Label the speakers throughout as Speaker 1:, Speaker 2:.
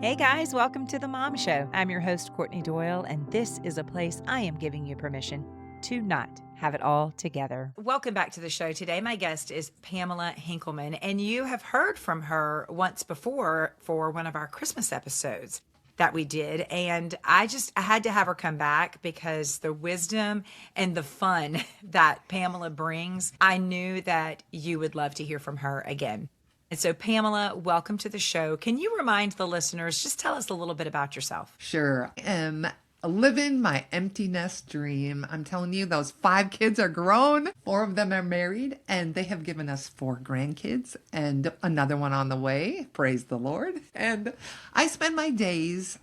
Speaker 1: Hey guys, welcome to The Mom Show. I'm your host, Courtney Doyle, and this is a place I am giving you permission to not have it all together. Welcome back to the show. Today, my guest is Pamela Henkleman, and you have heard from her once before for one of our Christmas episodes that we did. And I had to have her come back because the wisdom and the fun that Pamela brings, I knew that you would love to hear from her again. And so, Pamela, welcome to the show. Can you remind the listeners, just tell us a little bit about yourself?
Speaker 2: Sure. I am living my empty nest dream. I'm telling you, those 5 kids are grown. 4 of them are married, and they have given us 4 grandkids and another one on the way. Praise the Lord. And I spend my days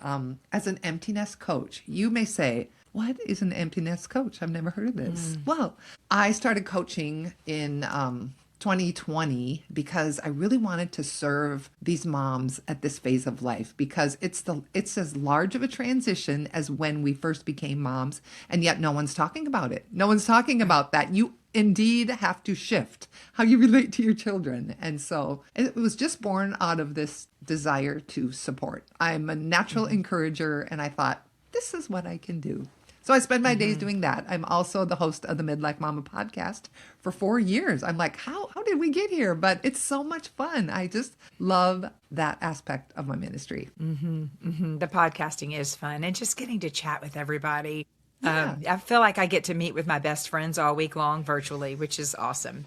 Speaker 2: as an empty nest coach. You may say, what is an empty nest coach? I've never heard of this. Well, I started coaching in 2020 because I really wanted to serve these moms at this phase of life, because it's as large of a transition as when we first became moms, and yet no one's talking about it. No one's talking about that. You indeed have to shift how you relate to your children. And so it was just born out of this desire to support. I'm a natural encourager, and I thought, this is what I can do. So I spend my days doing that. I'm also the host of the Midlife Momma podcast for 4 years. I'm like, how did we get here? But it's so much fun. I just love that aspect of my ministry.
Speaker 1: The podcasting is fun, and just getting to chat with everybody.
Speaker 2: Yeah.
Speaker 1: I feel like I get to meet with my best friends all week long virtually, which is awesome.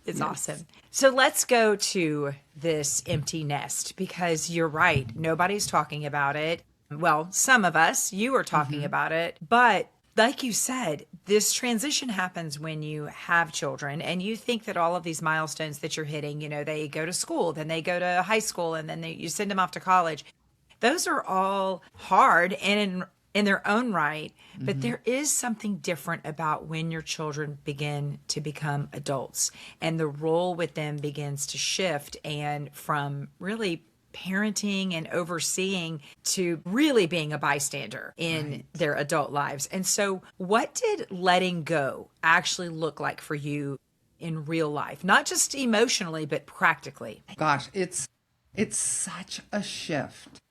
Speaker 1: It's awesome. So let's go to this empty nest, because you're right. Nobody's talking about it. Well, some of us, you are talking about it, but like you said, this transition happens when you have children, and you think that all of these milestones that you're hitting, they go to school, then they go to high school, and then you send them off to college. Those are all hard and in their own right, but there is something different about when your children begin to become adults, and the role with them begins to shift, and from really parenting and overseeing to really being a bystander in their adult lives. And so what did letting go actually look like for you in real life? Not just emotionally, but practically.
Speaker 2: Gosh, it's such a shift.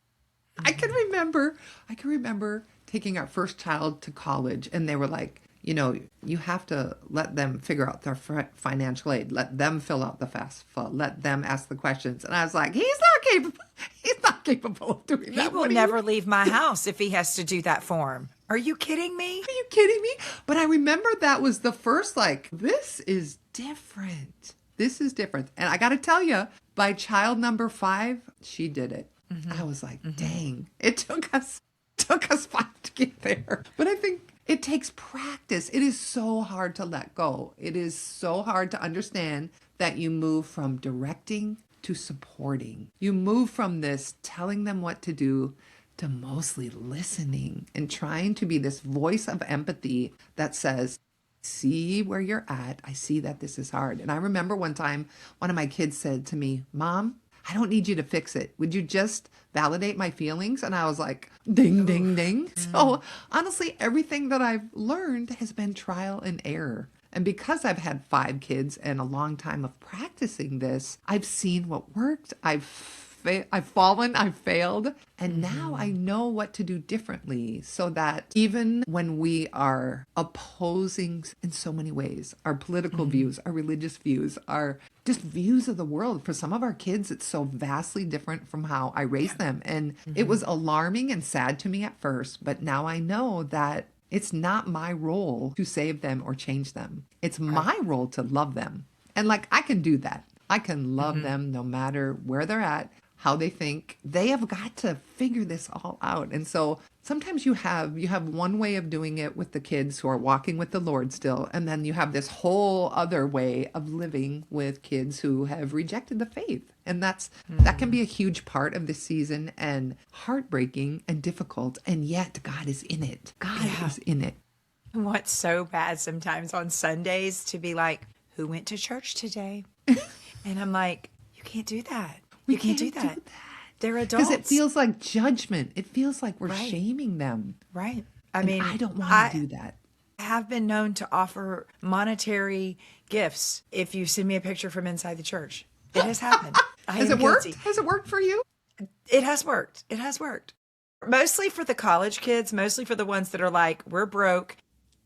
Speaker 2: I can remember taking our first child to college, and they were like, you have to let them figure out their financial aid. Let them fill out the FAFSA. Let them ask the questions. And I was like, he's not capable. He's not capable of doing that.
Speaker 1: He will never leave my house if he has to do that form. Are you kidding me?
Speaker 2: Are you kidding me? But I remember that was the first, this is different. This is different. And I got to tell you, by child number 5, she did it. I was like, dang, it took us 5 to get there. But I think it takes practice. It is so hard to let go. It is so hard to understand that you move from directing to supporting. You move from this telling them what to do to mostly listening and trying to be this voice of empathy that says, see where you're at. I see that this is hard. And I remember one time one of my kids said to me, Mom, I don't need you to fix it. Would you just validate my feelings? And I was like, ding, ding, ding. So honestly, everything that I've learned has been trial and error. And because I've had 5 kids and a long time of practicing this, I've seen what worked. I've fallen, I've failed, and now I know what to do differently, so that even when we are opposing in so many ways, our political views, our religious views, our just views of the world, for some of our kids, it's so vastly different from how I raised them. And it was alarming and sad to me at first, but now I know that it's not my role to save them or change them. It's my role to love them. And I can do that. I can love them no matter where they're at, how they think. They have got to figure this all out. And so sometimes you have one way of doing it with the kids who are walking with the Lord still, and then you have this whole other way of living with kids who have rejected the faith. And that can be a huge part of this season, and heartbreaking and difficult, and yet God is in it. God is in it.
Speaker 1: What's so bad sometimes on Sundays to be like, who went to church today? And I'm like, you can't do that. You can't do that. They're adults.
Speaker 2: Because it feels like judgment. It feels like we're shaming them.
Speaker 1: Right.
Speaker 2: I mean, I don't want to do that.
Speaker 1: I have been known to offer monetary gifts if you send me a picture from inside the church. It has happened.
Speaker 2: Has it worked? Has it worked for you?
Speaker 1: It has worked. It has worked. Mostly for the college kids, mostly for the ones that are like, we're broke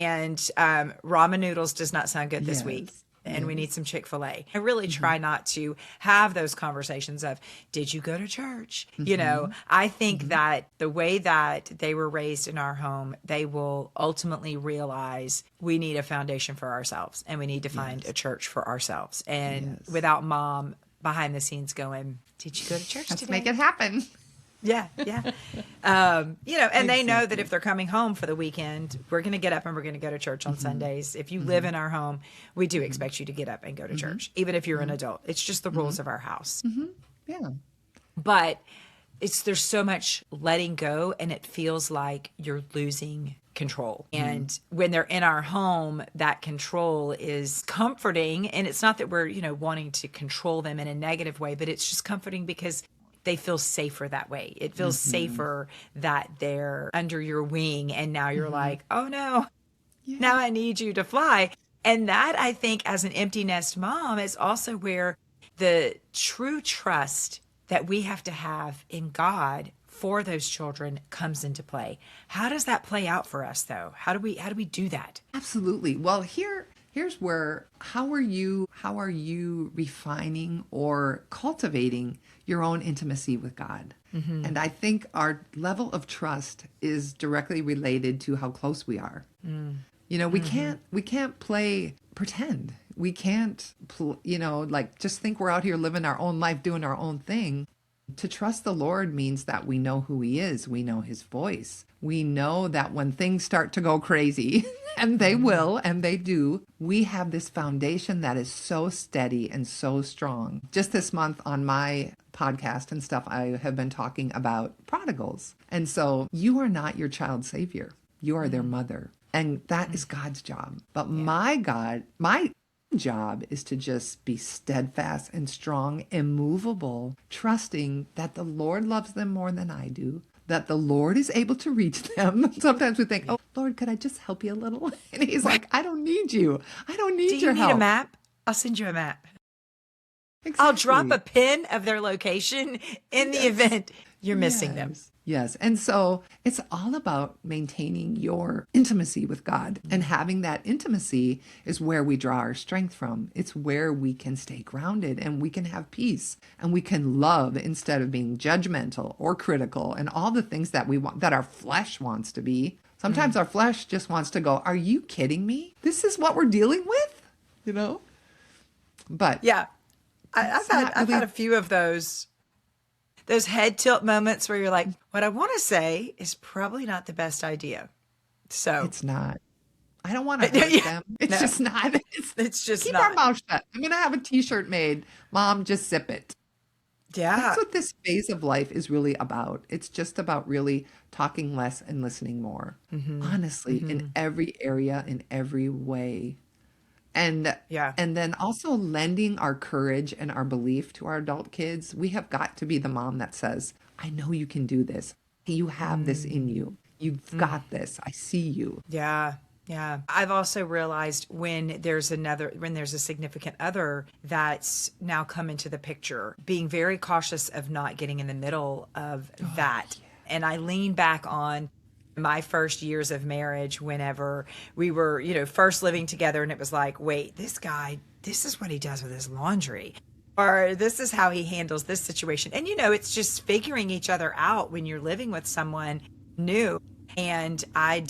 Speaker 1: and ramen noodles does not sound good this week.
Speaker 2: Yes.
Speaker 1: And we need some Chick-fil-A. I really try not to have those conversations of, did you go to church? You know, I think that the way that they were raised in our home, they will ultimately realize we need a foundation for ourselves and we need to find a church for ourselves. And without mom behind the scenes going, did you go to church
Speaker 2: Let's
Speaker 1: today?
Speaker 2: make it happen.
Speaker 1: Yeah, yeah. You know, and they know that if they're coming home for the weekend, we're going to get up and we're going to go to church on Sundays. If you live in our home, we do expect you to get up and go to church, even if you're an adult. It's just the rules of our house.
Speaker 2: Yeah.
Speaker 1: But there's so much letting go, and it feels like you're losing control. And when they're in our home, that control is comforting. And it's not that we're, you know, wanting to control them in a negative way, but it's just comforting because they feel safer that way. It feels safer that they're under your wing. And now you're like, oh no, now I need you to fly. And that, I think, as an empty nest mom, is also where the true trust that we have to have in God for those children comes into play. How does that play out for us, though? How do we do that?
Speaker 2: Absolutely. Well, here's where how are you refining or cultivating your own intimacy with God? And I think our level of trust is directly related to how close we are. You know, we can't play pretend. We can't, like just think we're out here living our own life, doing our own thing. To trust the Lord means that we know who he is. We know his voice. We know that when things start to go crazy, and they will, and they do, we have this foundation that is so steady and so strong. Just this month on my podcast and stuff, I have been talking about prodigals. And so you are not your child's savior. You are their mother. And that is God's job. But my job is to just be steadfast and strong, immovable, trusting that the Lord loves them more than I do, that the Lord is able to reach them. Sometimes we think, oh, Lord, could I just help you a little? And he's like, I don't need you. I don't need your help.
Speaker 1: Do you need a map? I'll send you a map.
Speaker 2: Exactly.
Speaker 1: I'll drop a pin of their location in the event you're missing them.
Speaker 2: Yes. And so it's all about maintaining your intimacy with God. And having that intimacy is where we draw our strength from. It's where we can stay grounded and we can have peace and we can love instead of being judgmental or critical and all the things that we want, that our flesh wants to be. Sometimes our flesh just wants to go, are you kidding me? This is what we're dealing with, you know? But
Speaker 1: yeah, I've had a few of those head tilt moments where you're like, what I want to say is probably not the best idea. So
Speaker 2: it's not. I don't want to hurt them. It's just not.
Speaker 1: It's just
Speaker 2: keep
Speaker 1: not.
Speaker 2: our mouth shut. I'm going to have a t-shirt made. Mom, just sip it.
Speaker 1: Yeah.
Speaker 2: That's what this phase of life is really about. It's just about really talking less and listening more. Honestly, in every area, in every way. And then also lending our courage and our belief to our adult kids. We have got to be the mom that says, I know you can do this. You have this in you. You've got this. I see you.
Speaker 1: Yeah. Yeah. I've also realized when there's a significant other that's now come into the picture, being very cautious of not getting in the middle of that. Yeah. And I lean back on my first years of marriage whenever we were, first living together, and it was like, wait, this guy, this is what he does with his laundry, or this is how he handles this situation. And, it's just figuring each other out when you're living with someone new. And I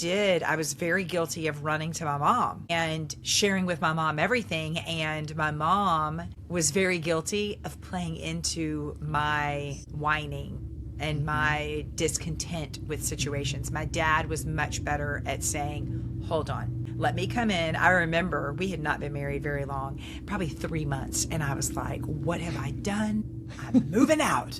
Speaker 1: was very guilty of running to my mom and sharing with my mom everything. And my mom was very guilty of playing into my whining and my discontent with situations. My dad was much better at saying, hold on, let me come in. I remember we had not been married very long, probably 3 months. And I was like, what have I done? I'm moving out.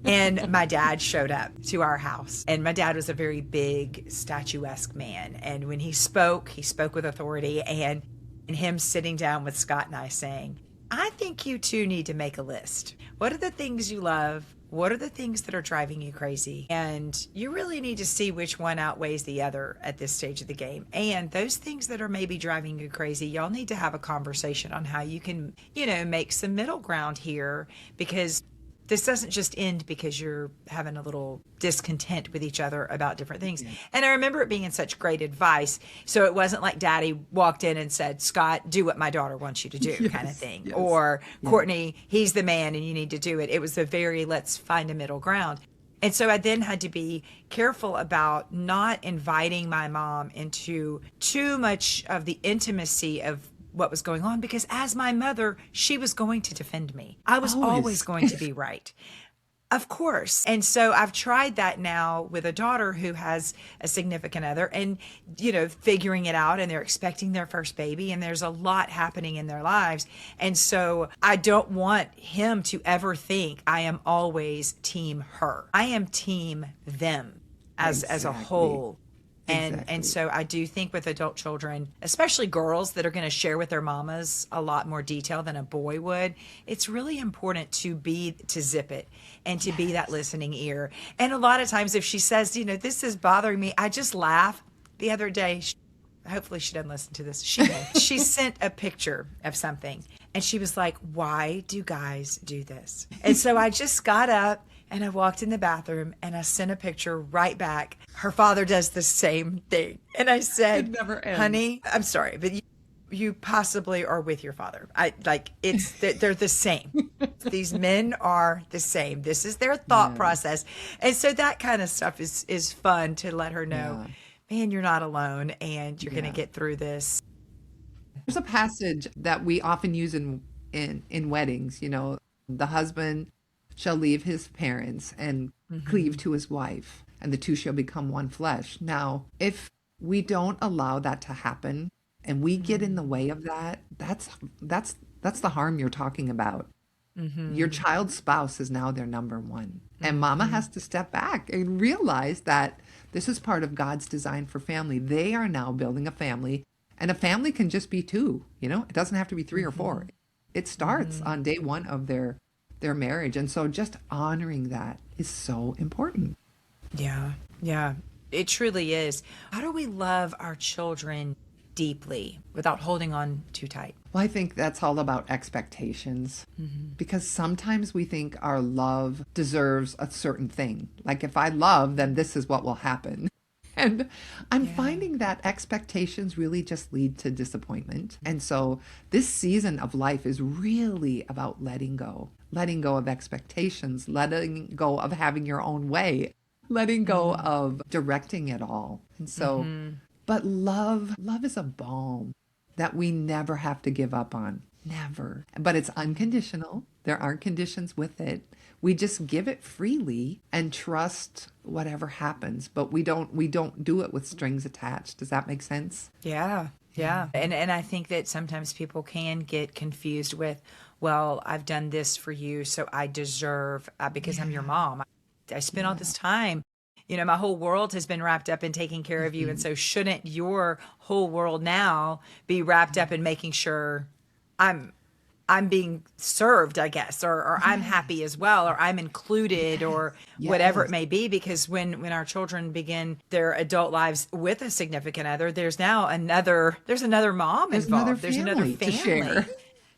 Speaker 1: And my dad showed up to our house. And my dad was a very big, statuesque man. And when he spoke with authority. And him sitting down with Scott and I saying, I think you two need to make a list. What are the things you love? What are the things that are driving you crazy? And you really need to see which one outweighs the other at this stage of the game. And those things that are maybe driving you crazy, y'all need to have a conversation on how you can, make some middle ground here, because this doesn't just end because you're having a little discontent with each other about different things. And I remember it being such great advice. So it wasn't like Daddy walked in and said, Scott, do what my daughter wants you to do kind of thing.
Speaker 2: Yes.
Speaker 1: Or Courtney, he's the man and you need to do it. It was the very, let's find a middle ground. And so I then had to be careful about not inviting my mom into too much of the intimacy of what was going on, because as my mother, she was going to defend me. I was always going to be right. Of course. And so I've tried that now with a daughter who has a significant other and, figuring it out, and they're expecting their first baby and there's a lot happening in their lives. And so I don't want him to ever think I am always team her. I am team them as a whole. And so I do think with adult children, especially girls that are going to share with their mamas a lot more detail than a boy would, it's really important to zip it and to be that listening ear. And a lot of times if she says, this is bothering me, I just laugh. The other day, hopefully she doesn't listen to this. She sent a picture of something and she was like, why do guys do this? And so I just got up and I walked in the bathroom and I sent a picture right back. Her father does the same thing. And I said,
Speaker 2: it never ends.
Speaker 1: Honey, I'm sorry, but you possibly are with your father. They're the same. These men are the same. This is their thought process. And so that kind of stuff is fun to let her know, man, you're not alone and you're going to get through this.
Speaker 2: There's a passage that we often use in weddings, the husband shall leave his parents and cleave to his wife, and the two shall become one flesh. Now, if we don't allow that to happen and we get in the way of that, that's the harm you're talking about. Your child's spouse is now their number one. And mama has to step back and realize that this is part of God's design for family. They are now building a family, and a family can just be two, it doesn't have to be three or four. It starts on day one of their marriage. And so just honoring that is so important.
Speaker 1: Yeah. It truly is. How do we love our children deeply without holding on too tight?
Speaker 2: Well, I think that's all about expectations, because sometimes we think our love deserves a certain thing. Like if I love, then this is what will happen. And I'm finding that expectations really just lead to disappointment. And so this season of life is really about letting go of expectations, letting go of having your own way, letting go of directing it all. And so, but love is a balm that we never have to give up on. Never. But it's unconditional. There aren't conditions with it. We just give it freely and trust whatever happens, but we don't do it with strings attached. Does that make sense?
Speaker 1: Yeah. And I think that sometimes people can get confused with, well, I've done this for you, so I deserve, because I'm your mom. I spent all this time, my whole world has been wrapped up in taking care of you. And so shouldn't your whole world now be wrapped up in making sure I'm being served, I guess, or I'm happy as well, or I'm included, or whatever it may be. Because when our children begin their adult lives with a significant other, there's another mom involved. There's another family
Speaker 2: to share.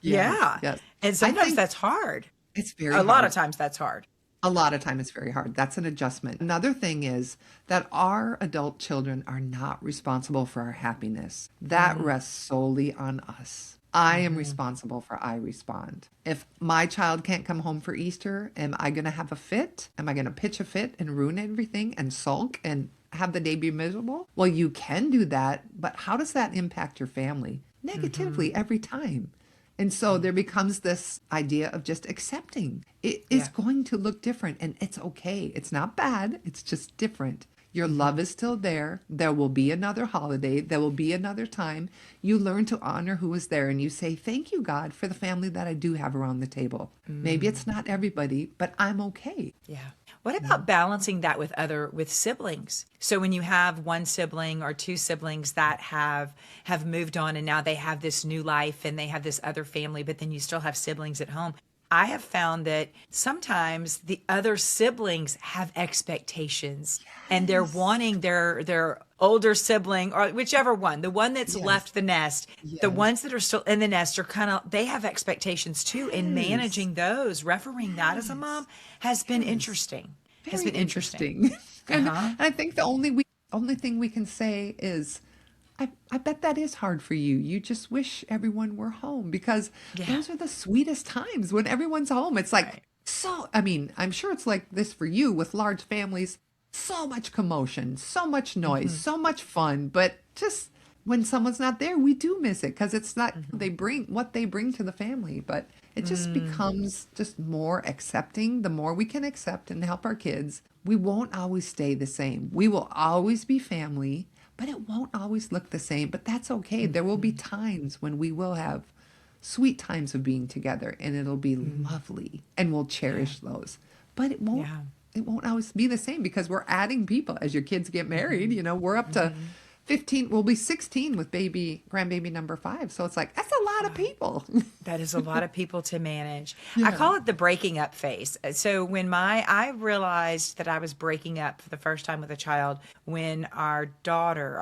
Speaker 1: Yes. And sometimes that's hard.
Speaker 2: It's very
Speaker 1: hard. A lot of times that's hard.
Speaker 2: A lot of time it's very hard. That's an adjustment. Another thing is that our adult children are not responsible for our happiness. That rests solely on us. I am responsible for I respond. If my child can't come home for Easter, am I going to have a fit? Am I going to pitch a fit and ruin everything and sulk and have the day be miserable? Well, you can do that, but how does that impact your family? Negatively every time. And so there becomes this idea of just accepting. It is going to look different, and it's okay. It's not bad. It's just different. Your love is still there. There will be another holiday. There will be another time. You learn to honor who is there, and you say, thank you, God, for the family that I do have around the table. Maybe it's not everybody, but I'm okay.
Speaker 1: Yeah. What about balancing that with siblings? So when you have one sibling or two siblings that have moved on and now they have this new life and they have this other family, but then you still have siblings at home. I have found that sometimes the other siblings have expectations and they're wanting their older sibling or whichever one, the one that's
Speaker 2: Yes.
Speaker 1: left the nest, the
Speaker 2: Yes.
Speaker 1: ones that are still in the nest are kind of, they have expectations too. And
Speaker 2: Yes.
Speaker 1: managing those, refereeing that as a mom has been
Speaker 2: Yes.
Speaker 1: interesting. Has
Speaker 2: Very
Speaker 1: been interesting.
Speaker 2: interesting.
Speaker 1: Uh-huh.
Speaker 2: And I think the only thing we can say is I bet that is hard for you. You just wish everyone were home because
Speaker 1: Yeah.
Speaker 2: those are the sweetest times when everyone's home. It's like
Speaker 1: Right.
Speaker 2: so I mean, I'm sure it's like this for you with large families. So much commotion, so much noise, so much fun, but just when someone's not there, we do miss it because it's not they bring what they bring to the family, but it just becomes just more accepting. The more we can accept and help our kids, we won't always stay the same. We will always be family, but it won't always look the same. But that's okay. There will be times when we will have sweet times of being together and it'll be lovely and we'll cherish those. But
Speaker 1: Yeah.
Speaker 2: it won't always be the same because we're adding people as your kids get married. You know, we're up to 15, we'll be 16 with grandbaby number 5. So it's like, that's a lot of people.
Speaker 1: That is a lot of people to manage. I
Speaker 2: Yeah.
Speaker 1: call it the breaking up phase. So when I realized that I was breaking up for the first time with a child when our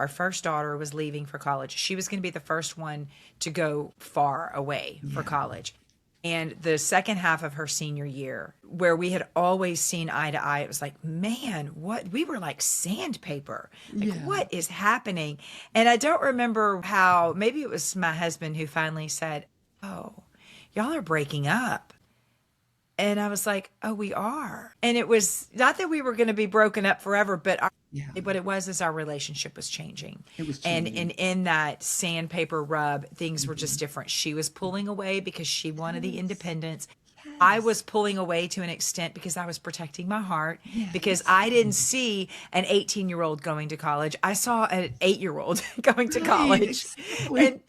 Speaker 1: first daughter was leaving for college. She was going to be the first one to go far away for college. And the second half of her senior year, where we had always seen eye to eye, it was like, man, we were like sandpaper. Like,
Speaker 2: Yeah.
Speaker 1: what is happening? And I don't remember how, maybe it was my husband who finally said, oh, y'all are breaking up. And I was like, oh, we are. And it was not that we were going to be broken up forever, but
Speaker 2: Yeah.
Speaker 1: what it was is our relationship was changing.
Speaker 2: It was
Speaker 1: And
Speaker 2: changing.
Speaker 1: in that sandpaper rub, things were just different. She was pulling away because she wanted the independence. I was pulling away to an extent because I was protecting my heart because I didn't see an 18-year-old going to college. I saw an 8-year-old going to
Speaker 2: Right,
Speaker 1: college.
Speaker 2: exactly.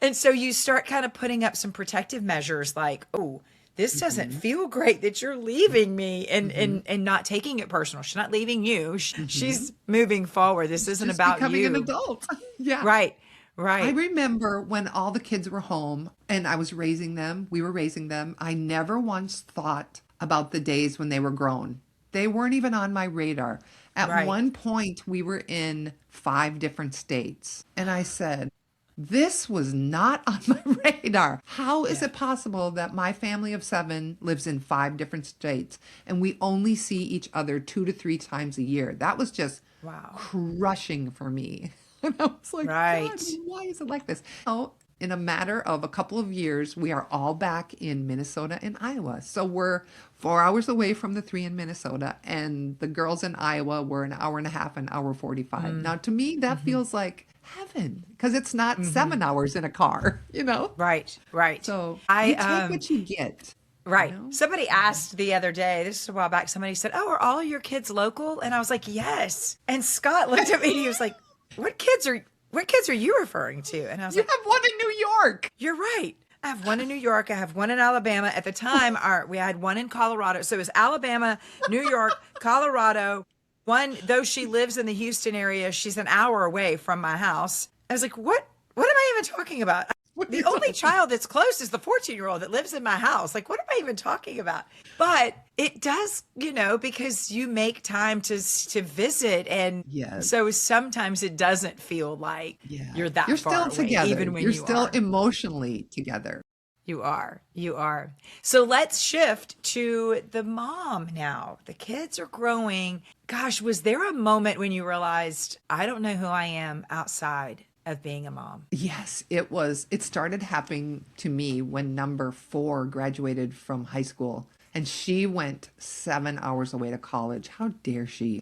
Speaker 1: And so you start kind of putting up some protective measures like, oh, this doesn't feel great that you're leaving me and not taking it personal. She's not leaving you. She's moving forward. This isn't
Speaker 2: Just
Speaker 1: about
Speaker 2: becoming an
Speaker 1: you.
Speaker 2: adult. Yeah.
Speaker 1: Right.
Speaker 2: I
Speaker 1: Right.
Speaker 2: remember when all the kids were home and I was raising them, we were raising them. I never once thought about the days when they were grown. They weren't even on my radar. At
Speaker 1: Right.
Speaker 2: one point, we were in 5 different states. And I said, this was not on my radar. How is it possible that my family of 7 lives in 5 different states and we only see each other 2 to 3 times a year? That was just
Speaker 1: Wow.
Speaker 2: crushing for me. And I was like,
Speaker 1: Right.
Speaker 2: God, why is it like this? Oh, in a matter of a couple of years, we are all back in Minnesota and Iowa. So we're 4 hours away from the 3 in Minnesota, and the girls in Iowa were an hour and a half, an hour 45. Now, to me, that feels like heaven because it's not 7 hours in a car, you know?
Speaker 1: Right. Right.
Speaker 2: So
Speaker 1: I
Speaker 2: you take what you get.
Speaker 1: Right.
Speaker 2: know?
Speaker 1: Somebody asked the other day, this is a while back, somebody said, oh, are all your kids local? And I was like, yes. And Scott looked at me and he was like, what kids are you referring to? And I was
Speaker 2: You
Speaker 1: like,
Speaker 2: have one in New York.
Speaker 1: you're right. I have one in New York. I have one in Alabama. At the time, we had one in Colorado. So it was Alabama, New York, Colorado. One, though she lives in the Houston area, she's an hour away from my house. I was like, what am I even talking about?
Speaker 2: What are
Speaker 1: The
Speaker 2: you
Speaker 1: only
Speaker 2: talking-
Speaker 1: child that's close is the 14-year-old that lives in my house. Like, what am I even talking about? But it does, because you make time to visit. And
Speaker 2: Yes.
Speaker 1: so sometimes it doesn't feel like
Speaker 2: Yeah.
Speaker 1: you're that
Speaker 2: You're
Speaker 1: far
Speaker 2: still
Speaker 1: away,
Speaker 2: together.
Speaker 1: even when
Speaker 2: You're
Speaker 1: you
Speaker 2: still
Speaker 1: are.
Speaker 2: emotionally together.
Speaker 1: You are. You are. So let's shift to the mom now. The kids are growing. Gosh, was there a moment when you realized, I don't know who I am outside of being a mom?
Speaker 2: Yes, it was. It started happening to me when number 4 graduated from high school and she went 7 hours away to college. How dare she?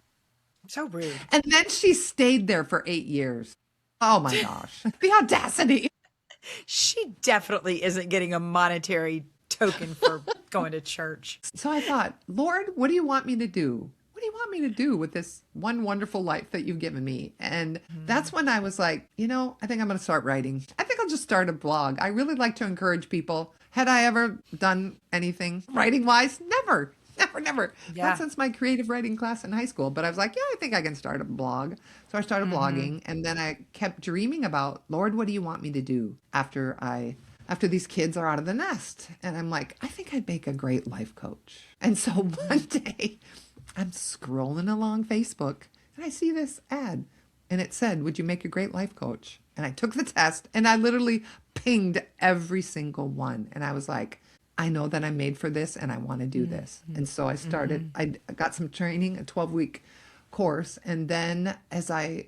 Speaker 1: So rude.
Speaker 2: And then she stayed there for 8 years. Oh my gosh. The audacity.
Speaker 1: She definitely isn't getting a monetary token for going to church.
Speaker 2: So I thought, Lord, what do you want me to do? What do you want me to do with this one wonderful life that you've given me? And that's when I was like, I think I'm going to start writing. I think I'll just start a blog. I really like to encourage people. Had I ever done anything writing wise? Never. Never.
Speaker 1: Yeah.
Speaker 2: Not since my creative writing class in high school. But I was like, yeah, I think I can start a blog. So I started blogging. And then I kept dreaming about, Lord, what do you want me to do after I after these kids are out of the nest. And I'm like, I think I'd make a great life coach. And so one day I'm scrolling along Facebook and I see this ad and it said, would you make a great life coach? And I took the test and I literally pinged every single one. And I was like, I know that I'm made for this and I want to do this. And so I started, I got some training, a 12-week course. And then as I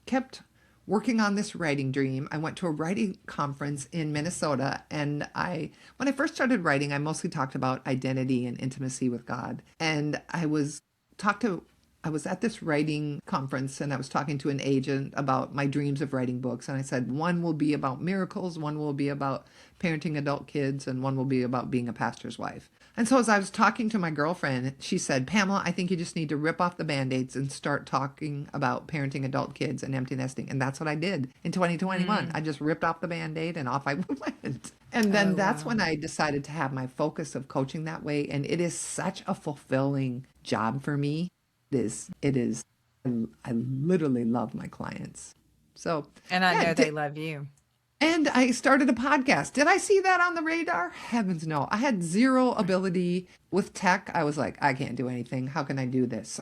Speaker 2: kept working on this writing dream, I went to a writing conference in Minnesota. And when I first started writing, I mostly talked about identity and intimacy with God. And I was at this writing conference and I was talking to an agent about my dreams of writing books. And I said, one will be about miracles, one will be about parenting adult kids, and one will be about being a pastor's wife. And so as I was talking to my girlfriend, she said, Pamela, I think you just need to rip off the Band-Aids and start talking about parenting adult kids and empty nesting. And that's what I did in 2021. I just ripped off the Band-Aid and off I went. And then that's when I decided to have my focus of coaching that way. And it is such a fulfilling job for me. It is. I literally love my clients. So,
Speaker 1: and I know they love you.
Speaker 2: And I started a podcast. Did I see that on the radar? Heavens no. I had zero ability with tech. I was like, I can't do anything. How can I do this?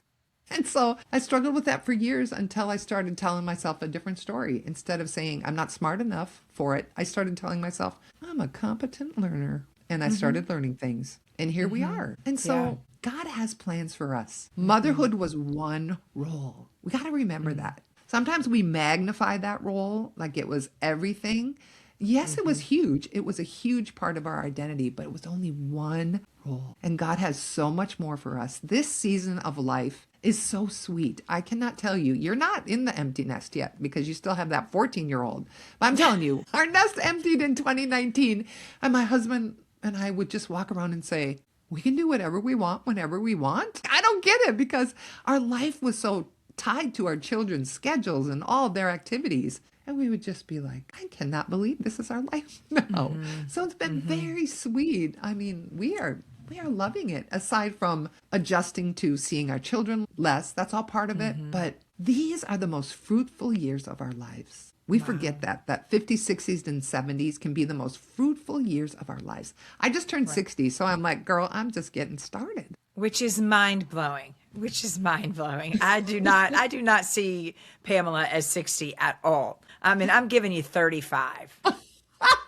Speaker 2: And so I struggled with that for years until I started telling myself a different story. Instead of saying I'm not smart enough for it, I started telling myself I'm a competent learner. And I started learning things. And here we are. And so God has plans for us. Motherhood was one role. We got to remember that. Sometimes we magnify that role like it was everything. Yes, it was huge. It was a huge part of our identity, but it was only one role. And God has so much more for us. This season of life is so sweet. I cannot tell you, you're not in the empty nest yet because you still have that 14-year-old. But I'm telling you, our nest emptied in 2019. And my husband and I would just walk around and say, we can do whatever we want whenever we want. I don't get it because our life was so tied to our children's schedules and all their activities. And we would just be like, I cannot believe this is our life now. So it's been very sweet. I mean, we are loving it, aside from adjusting to seeing our children less. That's all part of it. But these are the most fruitful years of our lives. We forget that 50s, 60s, and 70s can be the most fruitful years of our lives. I just turned 60, so I'm like, girl, I'm just getting started.
Speaker 1: Which is mind blowing. I do not see Pamela as 60 at all. I mean, I'm giving you 35.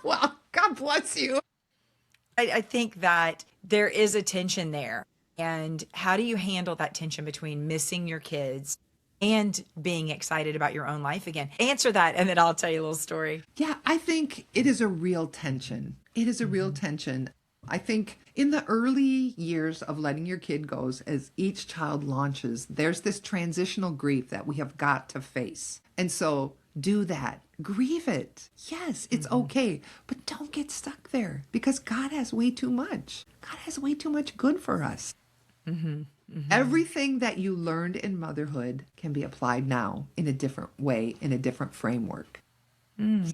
Speaker 2: Well, God bless you.
Speaker 1: I think that there is a tension there. And how do you handle that tension between missing your kids and being excited about your own life again? Answer that, and then I'll tell you a little story.
Speaker 2: Yeah, I think it is a real tension. It is a real tension. I think in the early years of letting your kid go, as each child launches, there's this transitional grief that we have got to face. And so do that. Grieve it. Yes, it's okay. But don't get stuck there because God has way too much. God has way too much good for us. Everything that you learned in motherhood can be applied now in a different way, in a different framework.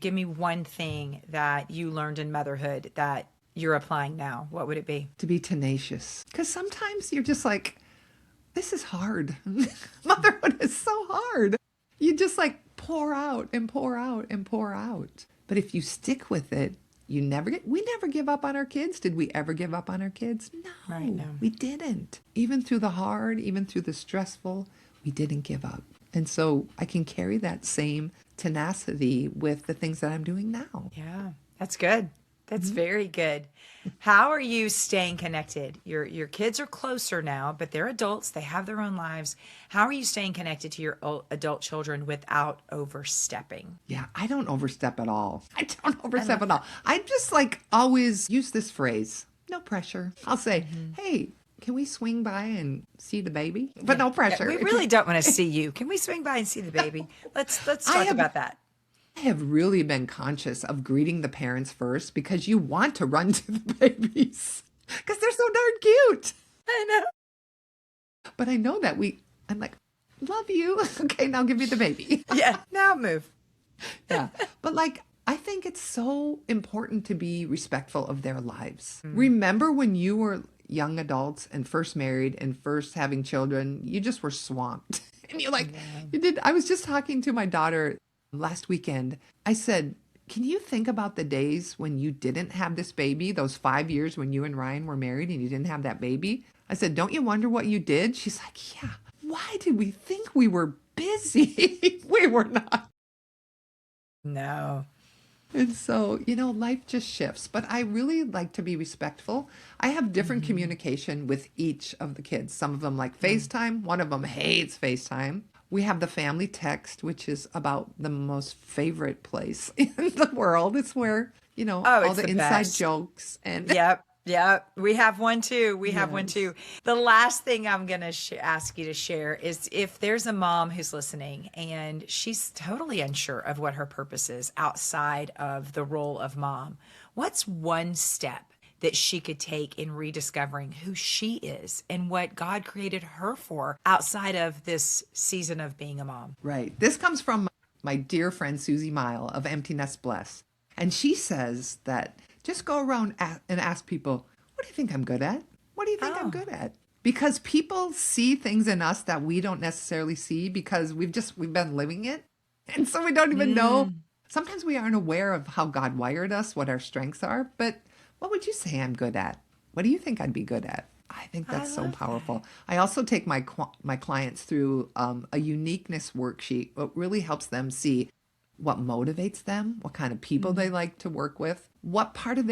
Speaker 1: Give me one thing that you learned in motherhood that you're applying now. What would it be?
Speaker 2: To be tenacious. Because sometimes you're just like, this is hard. Motherhood is so hard. You just like pour out and pour out and pour out. But if you stick with it, we never give up on our kids. Did we ever give up on our kids? No,
Speaker 1: no.
Speaker 2: We didn't. Even through the hard, even through the stressful, we didn't give up. And so I can carry that same tenacity with the things that I'm doing now.
Speaker 1: Yeah, that's good. That's very good. How are you staying connected? Your kids are closer now, but they're adults. They have their own lives. How are you staying connected to your adult children without overstepping?
Speaker 2: Yeah, I don't overstep at all. I just like always use this phrase, no pressure. I'll say, hey, can we swing by and see the baby? But no pressure.
Speaker 1: We really don't want to see you. Can we swing by and see the baby? Let's talk about that.
Speaker 2: I have really been conscious of greeting the parents first because you want to run to the babies because they're so darn cute.
Speaker 1: I know.
Speaker 2: But I know that I'm like, love you. Okay, now give me the baby.
Speaker 1: Yeah, now move.
Speaker 2: Yeah. But like, I think it's so important to be respectful of their lives. Remember when you were young adults and first married and first having children, you just were swamped. And you're like, you did. I was just talking to my daughter last weekend. I said, can you think about the days when you didn't have this baby, those 5 years when you and Ryan were married and you didn't have that baby? I said, don't you wonder what you did? She's like, yeah, why did we think we were busy? We were not.
Speaker 1: No.
Speaker 2: And so, life just shifts. But I really like to be respectful. I have different communication with each of the kids. Some of them like FaceTime. One of them hates FaceTime. We have the family text, which is about the most favorite place in the world. It's where, all
Speaker 1: it's
Speaker 2: the
Speaker 1: the
Speaker 2: inside
Speaker 1: best.
Speaker 2: jokes and
Speaker 1: Yep. We have one too. The last thing I'm going to ask you to share is if there's a mom who's listening and she's totally unsure of what her purpose is outside of the role of mom, what's one step that she could take in rediscovering who she is and what God created her for outside of this season of being a mom?
Speaker 2: Right. This comes from my dear friend Susie Mile of Empty Nest Bless. And she says that just go around and ask people, what do you think I'm good at? What do you think I'm good at? Because people see things in us that we don't necessarily see because we've been living it. And so we don't even know. Sometimes we aren't aware of how God wired us, what our strengths are. But what would you say I'm good at? What do you think I'd be good at? I think that's so powerful. That. I also take my clients through a uniqueness worksheet. What really helps them see what motivates them, what kind of people they like to work with, what part of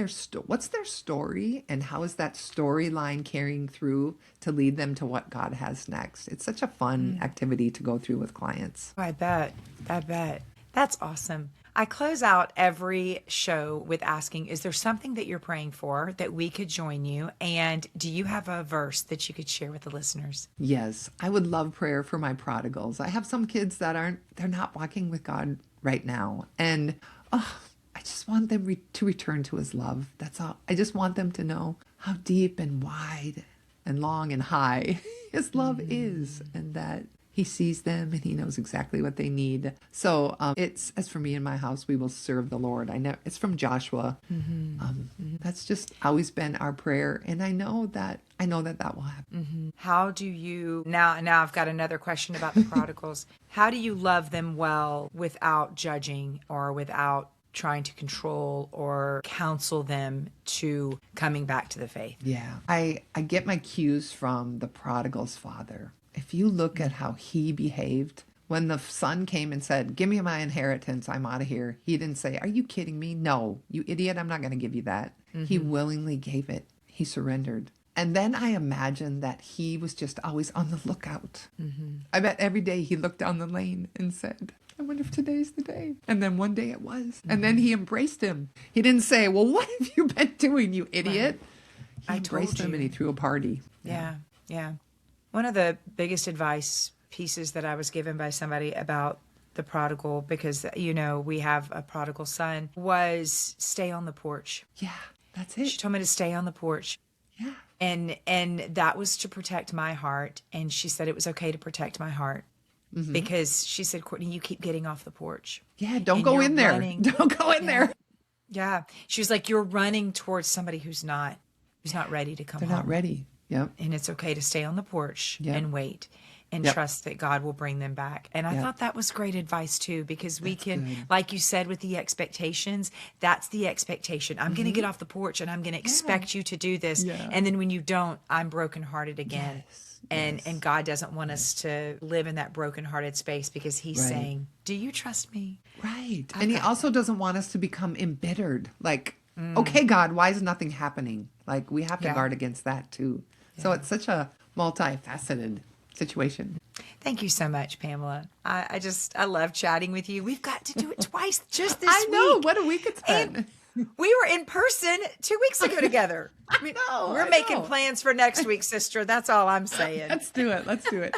Speaker 2: what's their story, and how is that storyline carrying through to lead them to what God has next. It's such a fun activity to go through with clients.
Speaker 1: I bet. That's awesome. I close out every show with asking, is there something that you're praying for that we could join you? And do you have a verse that you could share with the listeners?
Speaker 2: Yes, I would love prayer for my prodigals. I have some kids that they're not walking with God right now. And I just want them to return to his love. That's all. I just want them to know how deep and wide and long and high his love is, and that he sees them and he knows exactly what they need. So it's, as for me and my house, we will serve the Lord. I know it's from Joshua. That's just always been our prayer. And I know that will happen.
Speaker 1: How do you, now I've got another question about the prodigals. How do you love them well without judging or without trying to control or counsel them to coming back to the faith?
Speaker 2: Yeah. I get my cues from the prodigal's father. If you look at how he behaved, when the son came and said, give me my inheritance, I'm out of here, he didn't say, are you kidding me? No, you idiot, I'm not going to give you that. He willingly gave it. He surrendered. And then I imagine that he was just always on the lookout. I bet every day he looked down the lane and said, I wonder if today's the day. And then one day it was. And then he embraced him. He didn't say, well, what have you been doing, you idiot? Right. He embraced him and he threw a party.
Speaker 1: Yeah. One of the biggest advice pieces that I was given by somebody about the prodigal, because, we have a prodigal son, was stay on the porch.
Speaker 2: Yeah, that's it.
Speaker 1: She told me to stay on the porch.
Speaker 2: Yeah.
Speaker 1: And that was to protect my heart. And she said it was okay to protect my heart. Because she said, Courtney, you keep getting off the porch.
Speaker 2: Yeah, don't go in there. Don't go in there.
Speaker 1: Yeah. She was like, you're running towards somebody who's not ready to come home.
Speaker 2: They're not ready. Yep.
Speaker 1: And it's okay to stay on the porch and wait and trust that God will bring them back. And I thought that was great advice too, because we can, like you said, with the expectations, that's the expectation. I'm going to get off the porch and I'm going to expect you to do this. Yeah. And then when you don't, I'm brokenhearted again. Yes. And God doesn't want us to live in that brokenhearted space, because he's saying, do you trust me?
Speaker 2: Right. And he also doesn't want us to become embittered. Like, okay, God, why is nothing happening? Like, we have to guard against that too. Yeah. So it's such a multifaceted situation.
Speaker 1: Thank you so much, Pamela. I love chatting with you. We've got to do it twice just this week.
Speaker 2: I know. What a week it's been.
Speaker 1: We were in person 2 weeks ago together. We're making plans for next week, sister. That's all I'm saying.
Speaker 2: Let's do it.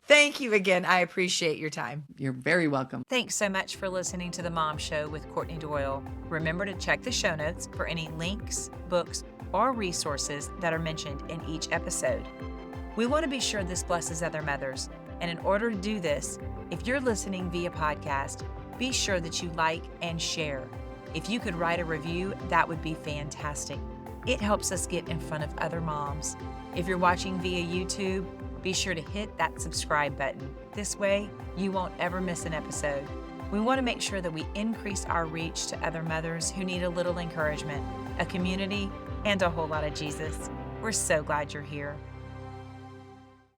Speaker 1: Thank you again. I appreciate your time.
Speaker 2: You're very welcome.
Speaker 1: Thanks so much for listening to The Mom Show with Courtney Doyle. Remember to check the show notes for any links, books, or resources that are mentioned in each episode. We want to be sure this blesses other mothers. And in order to do this, if you're listening via podcast, be sure that you like and share. If you could write a review, that would be fantastic. It helps us get in front of other moms. If you're watching via YouTube, be sure to hit that subscribe button. This way, you won't ever miss an episode. We want to make sure that we increase our reach to other mothers who need a little encouragement, a community, and a whole lot of Jesus. We're so glad you're here.